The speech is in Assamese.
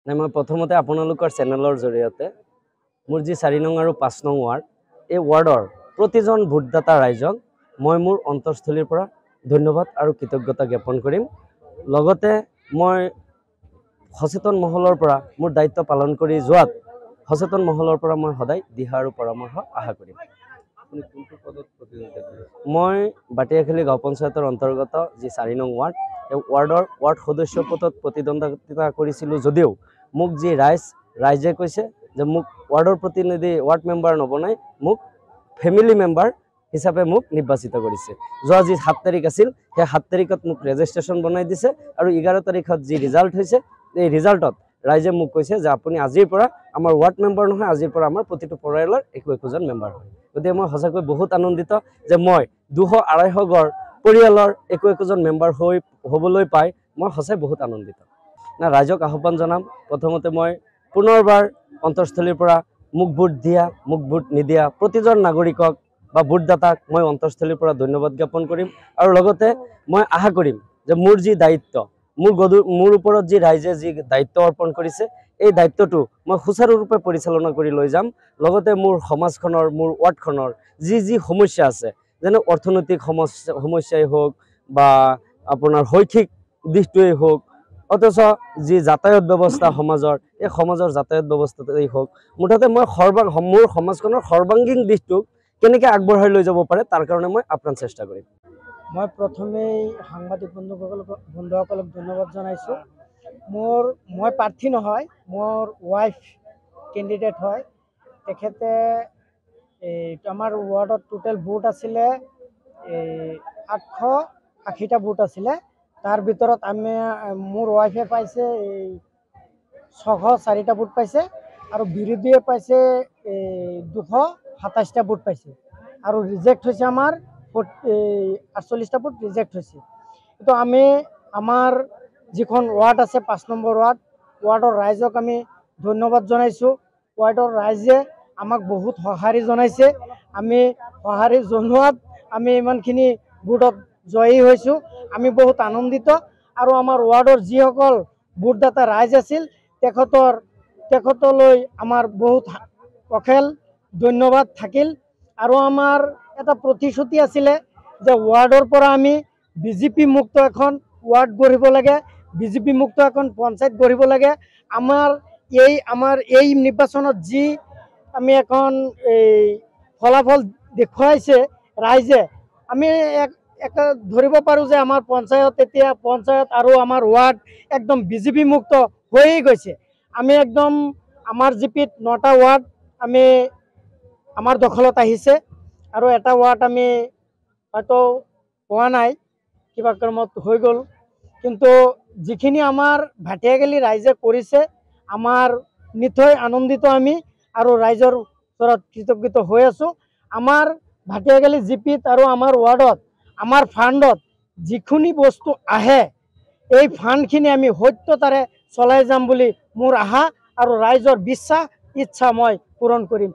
নাই মই প্ৰথমতে আপোনালোকৰ চেনেলৰ জৰিয়তে মোৰ যি 4 নং আৰু 5 নং ৱাৰ্ড এই ৱাৰ্ডৰ প্ৰতিজন ভোটদাতা ৰাইজক মই মোৰ অন্তৰস্থলীৰ পৰা ধন্যবাদ আৰু কৃতজ্ঞতা জ্ঞাপন কৰিম। লগতে মই সচেতন মহলৰ পৰা মোৰ দায়িত্ব পালন কৰি যোৱাত সচেতন মহলৰ পৰা মই সদায় দিহা আৰু পৰামৰ্শ আশা কৰিম। মই বাটিয়াখালী গাঁও পঞ্চায়তৰ অন্তৰ্গত যি 4 নং ৱাৰ্ড এই ৱাৰ্ড সদস্য পদত প্ৰতিদ্বন্দ্বিতা কৰিছিলোঁ যদিও মোক যি ৰাইজে কৈছে যে মোক ৱাৰ্ডৰ প্ৰতিনিধি ৱাৰ্ড মেম্বাৰ নবনাই মোক ফেমিলি মেম্বাৰ হিচাপে মোক নিৰ্বাচিত কৰিছে। যোৱা যি 7 তাৰিখ আছিল সেই 7 তাৰিখত মোক ৰেজিষ্ট্ৰেশ্যন বনাই দিছে আৰু 11 তাৰিখত যি ৰিজাল্ট হৈছে এই ৰিজাল্টত ৰাইজে মোক কৈছে যে আপুনি আজিৰ পৰা আমাৰ ৱাৰ্ড মেম্বাৰ নহয়, আজিৰ পৰা আমাৰ প্ৰতিটো পৰিয়ালৰ একোজন মেম্বাৰ হয়। গতিকে মই সঁচাকৈ বহুত আনন্দিত যে মই 200-250 ঘৰ পৰিয়ালৰ একোজন মেম্বাৰ হ'বলৈ পাই মই সঁচাই বহুত আনন্দিত। ৰাইজক আহ্বান জনাম, প্ৰথমতে মই পুনৰবাৰ অন্তৰস্থলীৰ পৰা মোক ভোট দিয়া, মোক ভোট নিদিয়া প্ৰতিজন নাগৰিকক বা ভোটদাতাক মই অন্তৰস্থলীৰ পৰা ধন্যবাদ জ্ঞাপন কৰিম আৰু লগতে মই আশা কৰিম যে মোৰ যি দায়িত্ব মোৰ ওপৰত যি ৰাইজে যি দায়িত্ব অৰ্পণ কৰিছে এই দায়িত্বটো মই সুচাৰুৰূপে পৰিচালনা কৰি লৈ যাম। লগতে মোৰ সমাজখনৰ মোৰ ৱাৰ্ডখনৰ যি সমস্যা আছে যেনে অৰ্থনৈতিক সমস্যাই হওক বা আপোনাৰ শৈক্ষিক দিশটোৱেই হওক অথচ যি যাতায়াত ব্যৱস্থা সমাজৰ এই সমাজৰ যাতায়াত ব্যৱস্থাতেই হওক মুঠতে মই মোৰ সমাজখনৰ সৰ্বাংগীন দিশটোক কেনেকৈ আগবঢ়াই লৈ যাব পাৰে তাৰ কাৰণে মই আপ্ৰাণ চেষ্টা কৰিম। মই প্ৰথমেই সাংবাদিক বন্ধুসকলক ধন্যবাদ জনাইছোঁ। মই প্ৰাৰ্থী নহয়, মোৰ ৱাইফ কেণ্ডিডেট হয়। তেখেতে আমাৰ ৱাৰ্ডত টোটেল ভোট আছিলে 880টা ভোট আছিলে। তাৰ ভিতৰত মোৰ ৱাইফে পাইছে 604টা ভোট পাইছে আৰু বিৰোধীয়ে পাইছে 227টা ভোট পাইছে আৰু ৰিজেক্ট হৈছে আমাৰ 48টা ভোট ৰিজেক্ট হৈছে। তো আমাৰ যিখন ৱাৰ্ড আছে 5 নম্বৰ ৱাৰ্ডৰ ৰাইজক আমি ধন্যবাদ জনাইছোঁ। ৱাৰ্ডৰ ৰাইজে আমাক বহুত সঁহাৰি জনাইছে। আমি সঁহাৰি জনোৱাত আমি ইমানখিনি ভোটত জয়ী হৈছোঁ। আমি বহুত আনন্দিত আৰু আমাৰ ৱাৰ্ডৰ যিসকল ভোটদাতা ৰাইজ আছিল তেখেতলৈ আমাৰ বহুত অশেষ ধন্যবাদ থাকিল। আৰু আমাৰ এটা প্ৰতিশ্ৰুতি আছিলে যে ৱাৰ্ডৰ পৰা আমি বিজেপি মুক্ত এখন ৱাৰ্ড গঢ়িব লাগে, বিজেপি মুক্ত এখন পঞ্চায়ত গঢ়িব লাগে। আমাৰ এই নিৰ্বাচনত যি আমি এখন ফলাফল দেখুৱাইছে ৰাইজে, আমি ধৰিব পাৰোঁ যে আমাৰ পঞ্চায়ত আৰু আমাৰ ৱাৰ্ড একদম বিজেপি মুক্ত হৈয়ে গৈছে। আমি একদম আমাৰ জিপিত 9টা ৱাৰ্ড আমাৰ দখলত আহিছে আৰু এটা ৱাৰ্ড আমি হয়তো পোৱা নাই, কিবা ক্ৰমত হৈ গ'ল। কিন্তু যিখিনি আমাৰ ভাটিয়াখালী ৰাইজে কৰিছে আমাৰ নিশ্চয় আনন্দিত আমি আৰু ৰাইজৰ ওচৰত কৃতজ্ঞ হৈ আছোঁ। আমাৰ ভাটিয়াখালী জিপিত আৰু আমাৰ ৱাৰ্ডত আমাৰ ফাণ্ডত যিখিনি বস্তু আহে এই ফাণ্ডখিনি আমি সত্যতাৰে চলাই যাম বুলি মোৰ আশা আৰু ৰাইজৰ বিশ্বাস ইচ্ছা মই পূৰণ কৰিম।